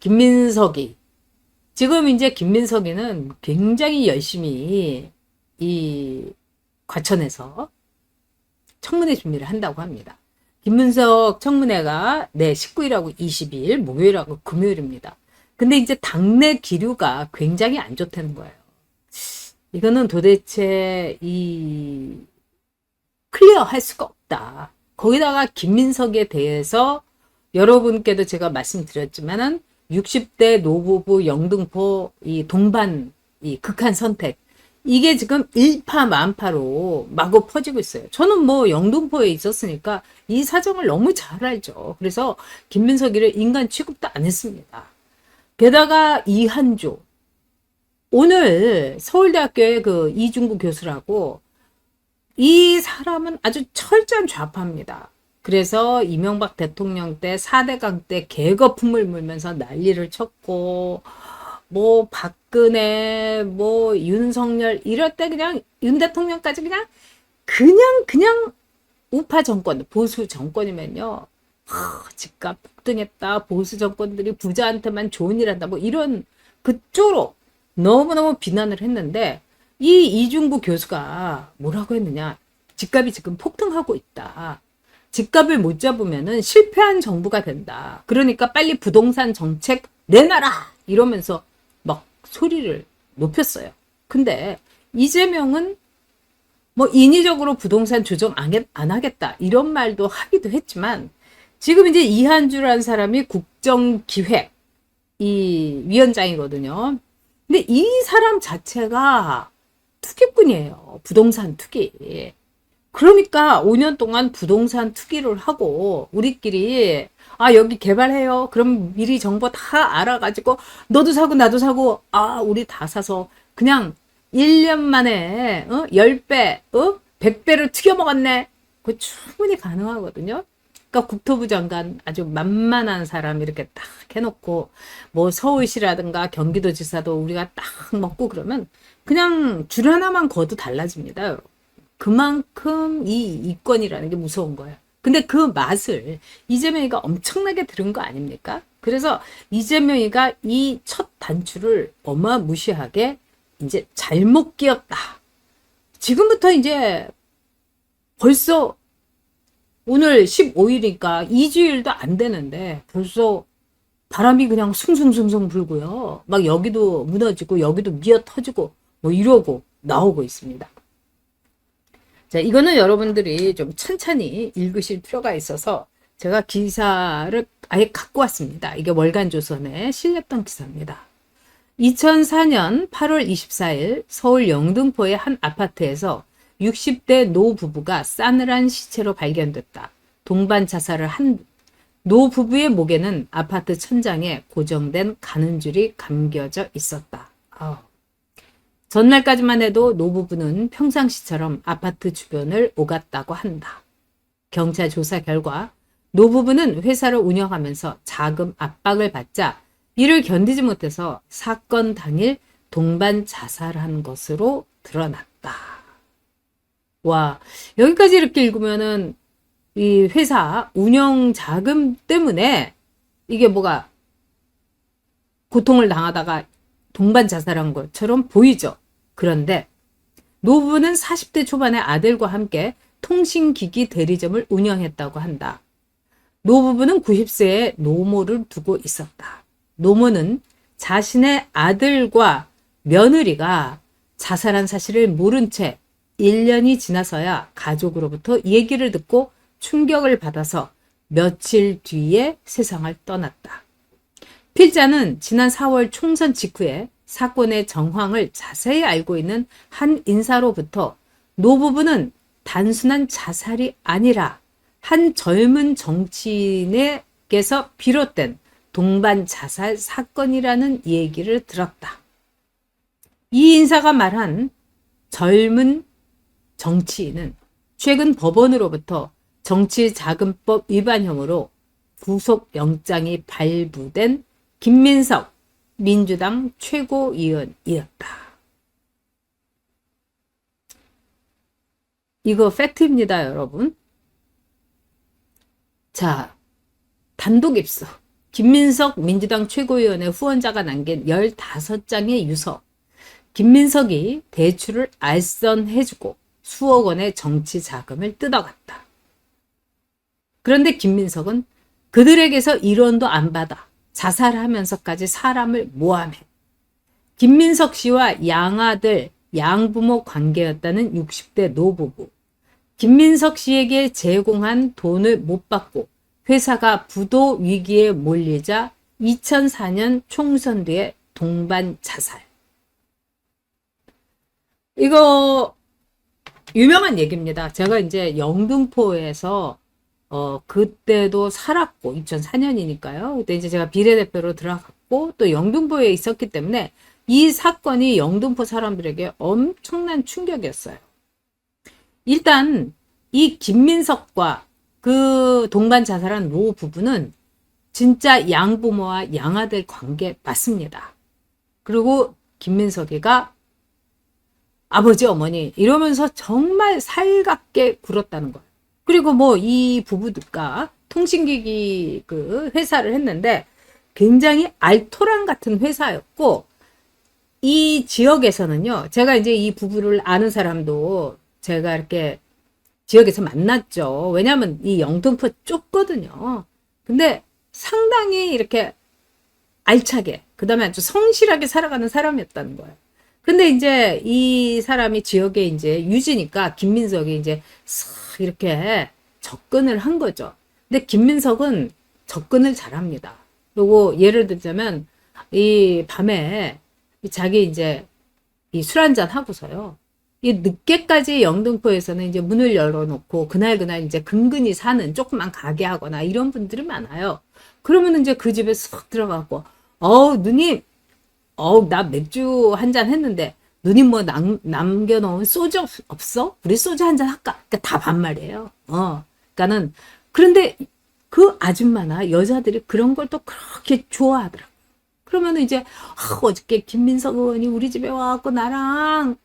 김민석이 지금 이제 김민석이는 굉장히 열심히 이 과천에서 청문회 준비를 한다고 합니다. 김문석 청문회가 19일하고 20일 목요일하고 금요일입니다. 근데 이제 당내 기류가 굉장히 안 좋다는 거예요. 이거는 도대체 클리어 할 수가 없다. 거기다가 김민석에 대해서 여러분께도 제가 말씀드렸지만은 60대 노부부 영등포 이 동반 이 극한 선택 이게 지금 일파만파로 마구 퍼지고 있어요. 저는 뭐 영등포에 있었으니까 이 사정을 너무 잘 알죠. 그래서 김민석이를 인간 취급도 안 했습니다. 게다가 이한조 오늘 서울대학교의 그 이중구 교수라고 이 사람은 아주 철저한 좌파입니다. 그래서 이명박 대통령 때 4대강 때 개거품을 물면서 난리를 쳤고 뭐 박근혜 뭐 윤석열 이럴 때 그냥 윤 대통령까지 그냥 우파 정권 보수 정권이면요 집값 폭등했다 보수 정권들이 부자한테만 좋은 일 한다 뭐 이런 그쪽으로 너무너무 비난을 했는데 이 이중구 교수가 뭐라고 했느냐 집값이 지금 폭등하고 있다 집값을 못 잡으면은 실패한 정부가 된다 그러니까 빨리 부동산 정책 내놔라 이러면서 막 소리를 높였어요. 근데 이재명은 뭐 인위적으로 부동산 조정 안 하겠다 이런 말도 하기도 했지만 지금 이제 이한주라는 사람이 국정기획 이 위원장이거든요. 근데 이 사람 자체가 투기꾼이에요. 부동산 투기. 그러니까 5년 동안 부동산 투기를 하고 우리끼리 여기 개발해요. 그럼 미리 정보 다 알아가지고 너도 사고 나도 사고 우리 다 사서 그냥 1년 만에 10배, 100배를 튀겨 먹었네. 그거 충분히 가능하거든요. 그러니까 국토부 장관 아주 만만한 사람 이렇게 딱 해놓고 뭐 서울시라든가 경기도지사도 우리가 딱 먹고 그러면 그냥 줄 하나만 거도 달라집니다. 여러분. 그만큼 이 이권이라는 게 무서운 거예요. 근데 그 맛을 이재명이가 엄청나게 들은 거 아닙니까? 그래서 이재명이가 이 첫 단추를 어마무시하게 이제 잘못 끼었다. 지금부터 이제 벌써 오늘 15일이니까 2주일도 안 되는데 벌써 바람이 그냥 숭숭숭숭 불고요. 막 여기도 무너지고 여기도 미어 터지고 뭐 이러고 나오고 있습니다. 자, 이거는 여러분들이 좀 천천히 읽으실 필요가 있어서 제가 기사를 아예 갖고 왔습니다. 이게 월간조선에 실렸던 기사입니다. 2004년 8월 24일 서울 영등포의 한 아파트에서 60대 노부부가 싸늘한 시체로 발견됐다. 동반 자살을 한 노부부의 목에는 아파트 천장에 고정된 가는줄이 감겨져 있었다. 전날까지만 해도 노부부는 평상시처럼 아파트 주변을 오갔다고 한다. 경찰 조사 결과 노부부는 회사를 운영하면서 자금 압박을 받자 이를 견디지 못해서 사건 당일 동반 자살한 것으로 드러났다. 와, 여기까지 이렇게 읽으면은 이 회사 운영 자금 때문에 이게 뭐가 고통을 당하다가 동반 자살한 것처럼 보이죠. 그런데 노부부는 40대 초반의 아들과 함께 통신기기 대리점을 운영했다고 한다. 노부부는 90세에 노모를 두고 있었다. 노모는 자신의 아들과 며느리가 자살한 사실을 모른 채 1년이 지나서야 가족으로부터 얘기를 듣고 충격을 받아서 며칠 뒤에 세상을 떠났다. 필자는 지난 4월 총선 직후에 사건의 정황을 자세히 알고 있는 한 인사로부터 노부부는 단순한 자살이 아니라 한 젊은 정치인에게서 비롯된 동반 자살 사건이라는 얘기를 들었다. 이 인사가 말한 젊은 정치인은 최근 법원으로부터 정치자금법 위반 혐의로 구속영장이 발부된 김민석 민주당 최고위원이었다. 이거 팩트입니다, 여러분. 자, 단독 입수. 김민석 민주당 최고위원회 후원자가 남긴 15장의 유서. 김민석이 대출을 알선해주고 수억 원의 정치 자금을 뜯어갔다. 그런데 김민석은 그들에게서 1원도 안 받아 자살하면서까지 사람을 모함해. 김민석 씨와 양아들, 양부모 관계였다는 60대 노부부. 김민석 씨에게 제공한 돈을 못 받고 회사가 부도 위기에 몰리자 2004년 총선 뒤에 동반 자살. 이거 유명한 얘기입니다. 제가 이제 영등포에서 그때도 살았고 2004년이니까요. 그때 이제 제가 비례대표로 들어갔고 또 영등포에 있었기 때문에 이 사건이 영등포 사람들에게 엄청난 충격이었어요. 일단 이 김민석과 그 동반 자살한 노 부부는 진짜 양부모와 양아들 관계 맞습니다. 그리고 김민석이가 아버지 어머니 이러면서 정말 살갑게 굴었다는 거예요. 그리고 뭐 이 부부가 통신기기 그 회사를 했는데 굉장히 알토란 같은 회사였고 이 지역에서는요. 제가 이제 이 부부를 아는 사람도 제가 이렇게 지역에서 만났죠. 왜냐하면 이 영등포 좁거든요. 근데 상당히 이렇게 알차게 그 다음에 아주 성실하게 살아가는 사람이었다는 거예요. 근데 이제 이 사람이 지역에 이제 유지니까 김민석이 이제 싹 이렇게 접근을 한 거죠. 근데 김민석은 접근을 잘합니다. 그리고 예를 들자면 이 밤에 자기 이제 이 술 한잔 하고서요. 이 늦게까지 영등포에서는 이제 문을 열어놓고 그날 이제 근근히 사는 조그만 가게 하거나 이런 분들이 많아요. 그러면 이제 그 집에 쏙 들어가고 누님 나 맥주 한 잔 했는데 누님 뭐 남겨놓은 소주 없어? 우리 소주 한 잔 할까? 그러니까 다 반말이에요. 그러니까는 그런데 그 아줌마나 여자들이 그런 걸 또 그렇게 좋아하더라고. 그러면 이제 어저께 김민석 의원이 우리 집에 와갖고 나랑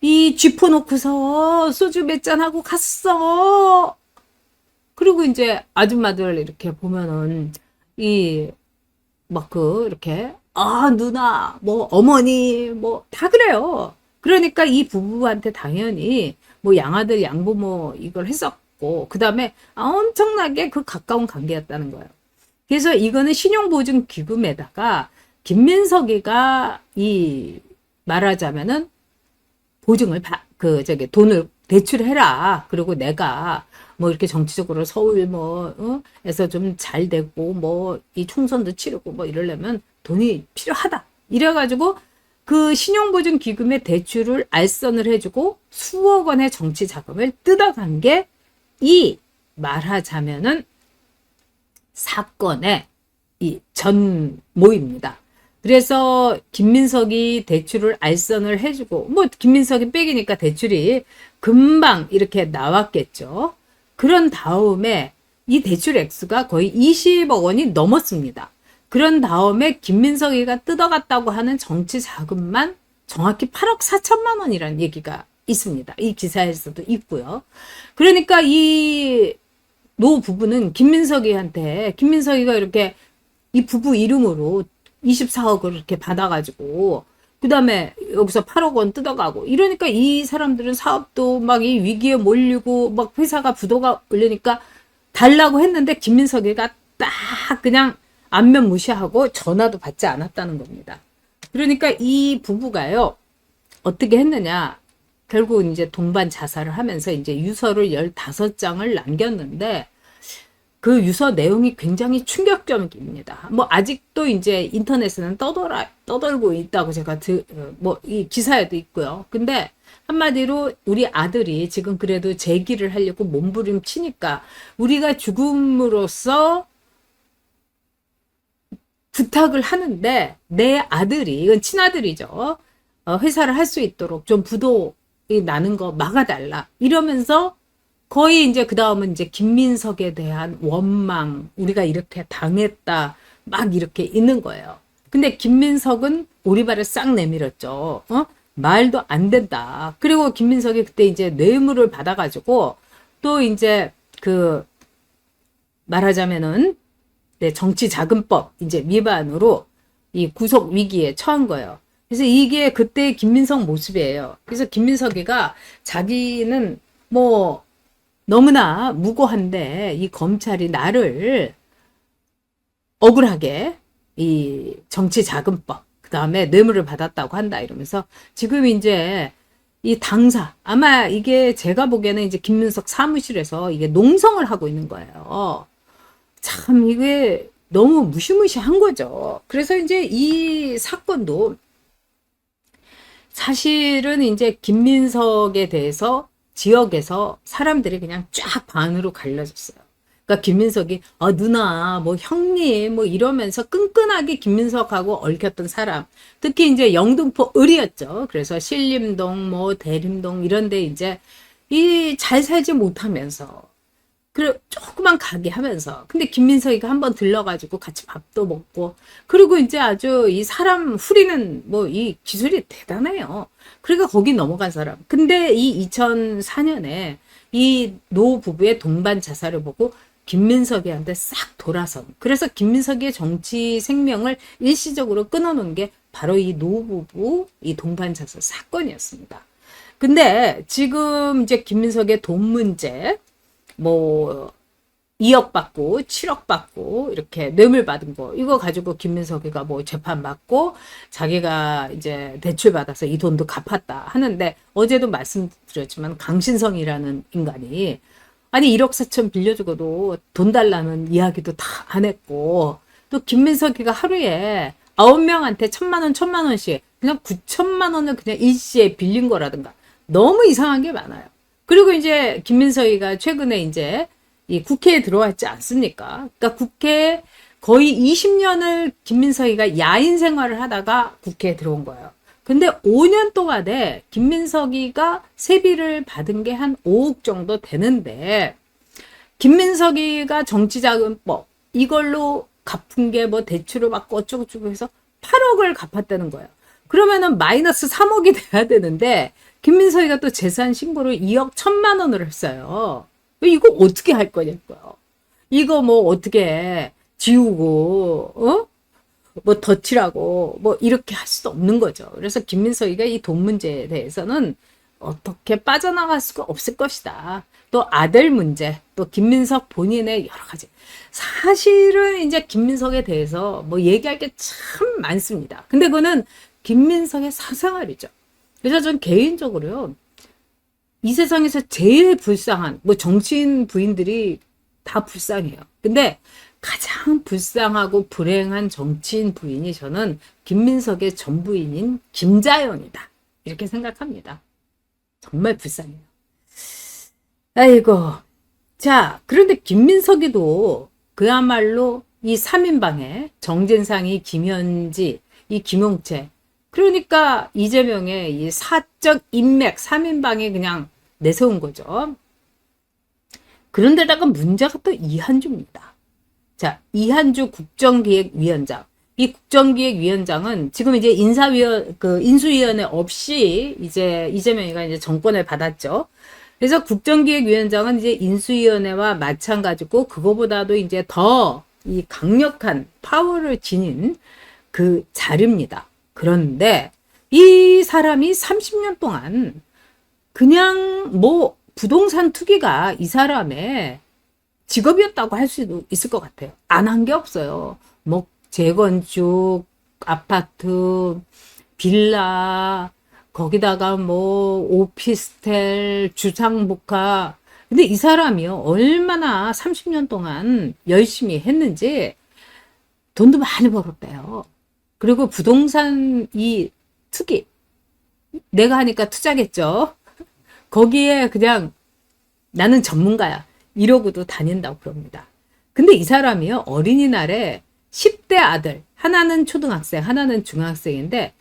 이 쥐포 놓고서 소주 몇 잔 하고 갔어. 그리고 이제 아줌마들 이렇게 보면은 이렇게 누나 뭐 어머니 뭐 다 그래요. 그러니까 이 부부한테 당연히 뭐 양아들 양부모 이걸 했었고 그 다음에 엄청나게 그 가까운 관계였다는 거예요. 그래서 이거는 신용보증기금에다가 김민석이가 이 말하자면은 보증을 돈을 대출해라. 그리고 내가 뭐 이렇게 정치적으로 서울 에서 좀 잘 되고 뭐 이 총선도 치르고 뭐 이러려면 돈이 필요하다. 이래가지고 그 신용보증기금의 대출을 알선을 해주고 수억 원의 정치 자금을 뜯어간 게 이 말하자면은 사건의 이 전모입니다. 그래서 김민석이 대출을 알선을 해주고 뭐 김민석이 빼기니까 대출이 금방 이렇게 나왔겠죠. 그런 다음에 이 대출 액수가 거의 20억 원이 넘었습니다. 그런 다음에 김민석이가 뜯어갔다고 하는 정치 자금만 정확히 8억 4천만 원이라는 얘기가 있습니다. 이 기사에서도 있고요. 그러니까 이 노 부부는 김민석이가 이렇게 이 부부 이름으로 24억을 이렇게 받아가지고 그 다음에 여기서 8억 원 뜯어가고 이러니까 이 사람들은 사업도 막 이 위기에 몰리고 막 회사가 부도가 올리니까 달라고 했는데 김민석이가 딱 그냥 안면 무시하고 전화도 받지 않았다는 겁니다. 그러니까 이 부부가요 어떻게 했느냐 결국 이제 동반 자살을 하면서 이제 유서를 15장을 남겼는데 그 유서 내용이 굉장히 충격적입니다. 뭐 아직도 이제 인터넷에는 떠돌고 있다고 제가 이 기사에도 있고요. 근데 한마디로 우리 아들이 지금 그래도 재기를 하려고 몸부림치니까 우리가 죽음으로써 부탁을 하는데 내 아들이 이건 친아들이죠. 회사를 할 수 있도록 좀 부도이 나는 거 막아달라 이러면서 거의 이제 그 다음은 이제 김민석에 대한 원망, 우리가 이렇게 당했다, 막 이렇게 있는 거예요. 근데 김민석은 오리발을 싹 내밀었죠. 말도 안 된다. 그리고 김민석이 그때 이제 뇌물을 받아가지고 또 이제 말하자면은 네, 정치자금법 이제 위반으로 이 구속 위기에 처한 거예요. 그래서 이게 그때 김민석 모습이에요. 그래서 김민석이가 자기는 뭐 너무나 무고한데 이 검찰이 나를 억울하게 이 정치자금법 그다음에 뇌물을 받았다고 한다 이러면서 지금 이제 이 당사 아마 이게 제가 보기에는 이제 김민석 사무실에서 이게 농성을 하고 있는 거예요. 참 이게 너무 무시무시한 거죠. 그래서 이제 이 사건도 사실은 이제 김민석에 대해서 지역에서 사람들이 그냥 쫙 반으로 갈려졌어요. 그러니까 김민석이 누나 뭐 형님 뭐 이러면서 끈끈하게 김민석하고 얽혔던 사람, 특히 이제 영등포 을이었죠. 그래서 신림동 뭐 대림동 이런데 이제 이 잘 살지 못하면서 그리고 조그만 가게 하면서 근데 김민석이가 한번 들러가지고 같이 밥도 먹고 그리고 이제 아주 이 사람 후리는 뭐 이 기술이 대단해요. 그러니까 거기 넘어간 사람. 근데 이 2004년에 이 노 부부의 동반 자살을 보고 김민석이한테 싹 돌아선. 그래서 김민석의 정치 생명을 일시적으로 끊어놓은 게 바로 이 노 부부 이 동반 자살 사건이었습니다. 근데 지금 이제 김민석의 돈 문제 뭐 2억 받고 7억 받고 이렇게 뇌물 받은 거 이거 가지고 김민석이가 뭐 재판 받고 자기가 이제 대출 받아서 이 돈도 갚았다 하는데 어제도 말씀드렸지만 강신성이라는 인간이 아니 1억 4천 빌려주고도 돈 달라는 이야기도 다 안 했고 또 김민석이가 하루에 9명한테 1,000만 원씩 그냥 9천만 원을 그냥 일시에 빌린 거라든가 너무 이상한 게 많아요. 그리고 이제 김민석이가 최근에 이제 이 국회에 들어왔지 않습니까? 그러니까 국회에 거의 20년을 김민석이가 야인 생활을 하다가 국회에 들어온 거예요. 근데 5년 동안에 김민석이가 세비를 받은 게 한 5억 정도 되는데 김민석이가 정치자금법 이걸로 갚은 게 뭐 대출을 받고 어쩌고저쩌고 해서 8억을 갚았다는 거예요. 그러면은 마이너스 3억이 돼야 되는데 김민석이가 또 재산 신고를 2억 1천만 원을 했어요. 이거 어떻게 할 거냐고요. 이거 뭐 어떻게 지우고 뭐 덧칠하고 뭐 이렇게 할 수도 없는 거죠. 그래서 김민석이가 이 돈 문제에 대해서는 어떻게 빠져나갈 수가 없을 것이다. 또 아들 문제, 또 김민석 본인의 여러 가지. 사실은 이제 김민석에 대해서 뭐 얘기할 게 참 많습니다. 근데 그거는 김민석의 사생활이죠. 그래서 전 개인적으로요. 이 세상에서 제일 불쌍한 뭐 정치인 부인들이 다 불쌍해요. 근데 가장 불쌍하고 불행한 정치인 부인이 저는 김민석의 전 부인인 김자연이다. 이렇게 생각합니다. 정말 불쌍해요. 아이고. 자, 그런데 김민석이도 그야말로 이 3인방에 정진상이 김현지, 이 김용채 그러니까 이재명의 이 사적 인맥 3인방에 그냥 내세운 거죠. 그런데다가 문제가 또 이한주입니다. 자, 이한주 국정기획위원장. 이 국정기획위원장은 지금 이제 인수위원회 없이 이제 이재명이가 이제 정권을 받았죠. 그래서 국정기획위원장은 이제 인수위원회와 마찬가지고 그거보다도 이제 더 이 강력한 파워를 지닌 그 자리입니다. 그런데 이 사람이 30년 동안 그냥 뭐 부동산 투기가 이 사람의 직업이었다고 할 수도 있을 것 같아요. 안 한 게 없어요. 뭐 재건축, 아파트, 빌라, 거기다가 뭐 오피스텔, 주상복합. 근데 이 사람이요. 얼마나 30년 동안 열심히 했는지 돈도 많이 벌었대요. 그리고 부동산 이 투기. 내가 하니까 투자겠죠. 거기에 그냥 나는 전문가야. 이러고도 다닌다고 그럽니다. 근데 이 사람이요. 어린이날에 10대 아들, 하나는 초등학생, 하나는 중학생인데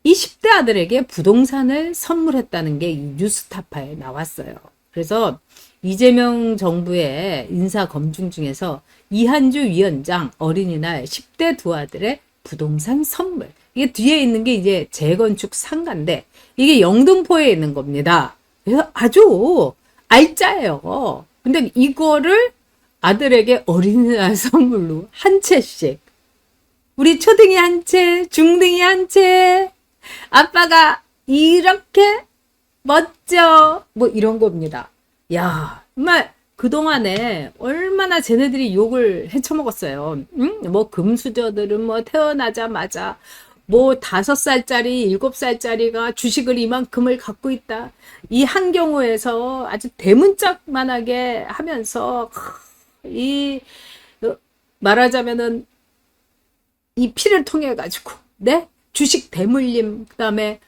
이 10대 아들에게 부동산을 선물했다는 게 뉴스타파에 나왔어요. 그래서 이재명 정부의 인사 검증 중에서 이한주 위원장 어린이날 10대 두 아들의 부동산 선물. 이게 뒤에 있는 게 이제 재건축 상가인데 이게 영등포에 있는 겁니다. 그래서 아주 알짜예요. 근데 이거를 아들에게 어린이날 선물로 한 채씩. 우리 초등이 한 채, 중등이 한 채. 아빠가 이렇게 멋져. 뭐 이런 겁니다. 야, 정말 그동안에 얼마나 쟤네들이 욕을 헤쳐먹었어요. 응? 뭐 금수저들은 뭐 태어나자마자 뭐 5살짜리, 7살짜리가 주식을 이만큼을 갖고 있다. 이 한 경우에서 아주 대문짝만하게 하면서 이 말하자면은 이 피를 통해 가지고 네? 주식 대물림 그다음에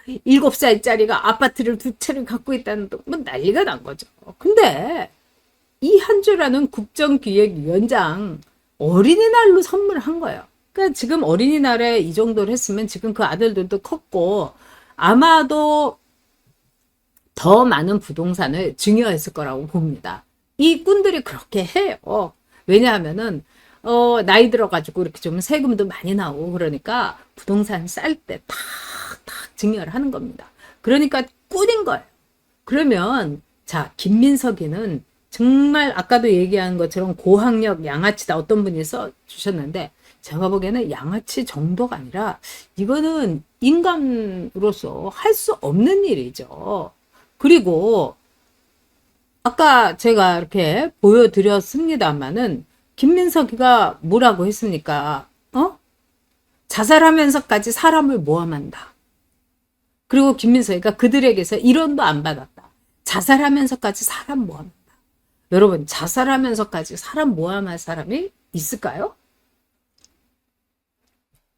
7살짜리가 아파트를 2채를 갖고 있다는 뭐 난리가 난 거죠. 근데 이한주라는 국정기획위원장 어린이날로 선물한 거예요. 그러니까 지금 어린이날에 이 정도를 했으면 지금 그 아들들도 컸고 아마도 더 많은 부동산을 증여했을 거라고 봅니다. 이 꾼들이 그렇게 해요. 왜냐하면은 나이 들어가지고 이렇게 좀 세금도 많이 나오고 그러니까 부동산 쌀 때 탁탁 증여를 하는 겁니다. 그러니까 꾼인 거예요. 그러면 자 김민석이는 정말 아까도 얘기한 것처럼 고학력 양아치다 어떤 분이 써주셨는데 제가 보기에는 양아치 정도가 아니라 이거는 인간으로서 할 수 없는 일이죠. 그리고 아까 제가 이렇게 보여드렸습니다만은 김민석이가 뭐라고 했습니까? 자살하면서까지 사람을 모함한다. 그리고 김민석이가 그들에게서 1원도 안 받았다. 자살하면서까지 사람 모함한다. 여러분 자살하면서까지 사람 모함할 사람이 있을까요?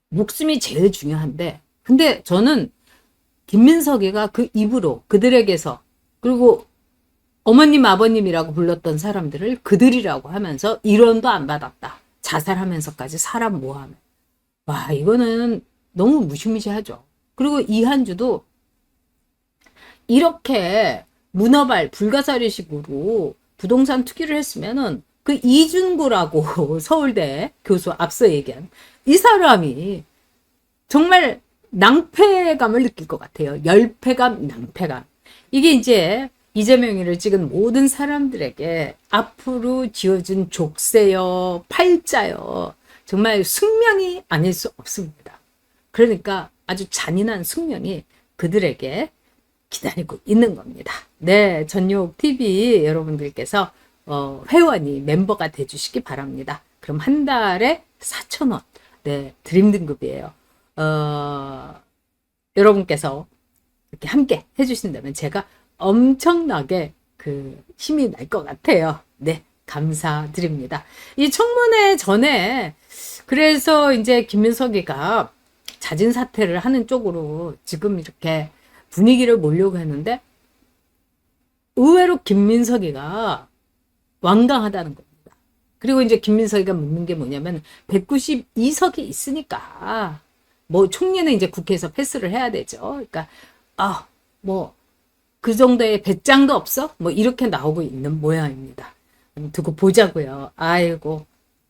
목숨이 제일 중요한데 근데 저는 김민석이가 그 입으로 그들에게서 그리고 어머님 아버님이라고 불렀던 사람들을 그들이라고 하면서 1원도 안 받았다. 자살하면서까지 사람 모함. 와 이거는 너무 무시무시하죠. 그리고 이한주도 이렇게 문어발 불가사리식으로 부동산 투기를 했으면은 그 이준구라고 서울대 교수 앞서 얘기한 이 사람이 정말 낭패감을 느낄 것 같아요. 열패감, 낭패감. 이게 이제 이재명이를 찍은 모든 사람들에게 앞으로 지어진 족쇄요, 팔자요. 정말 숙명이 아닐 수 없습니다. 그러니까 아주 잔인한 숙명이 그들에게 기다리고 있는 겁니다. 네, 전욕TV 여러분들께서 회원이 멤버가 돼주시기 바랍니다. 그럼 한 달에 4,000원. 네, 드림 등급이에요. 여러분께서 이렇게 함께 해주신다면 제가 엄청나게 그 힘이 날 것 같아요. 네, 감사드립니다. 이 청문회 전에 그래서 이제 김민석이가 자진 사퇴를 하는 쪽으로 지금 이렇게 분위기를 몰려고 했는데 의외로 김민석이가 완강하다는 겁니다. 그리고 이제 김민석이가 묻는 게 뭐냐면 192석이 있으니까 뭐 총리는 이제 국회에서 패스를 해야 되죠. 그러니까 뭐 그 정도의 배짱도 없어? 뭐 이렇게 나오고 있는 모양입니다. 두고 보자고요. 아이고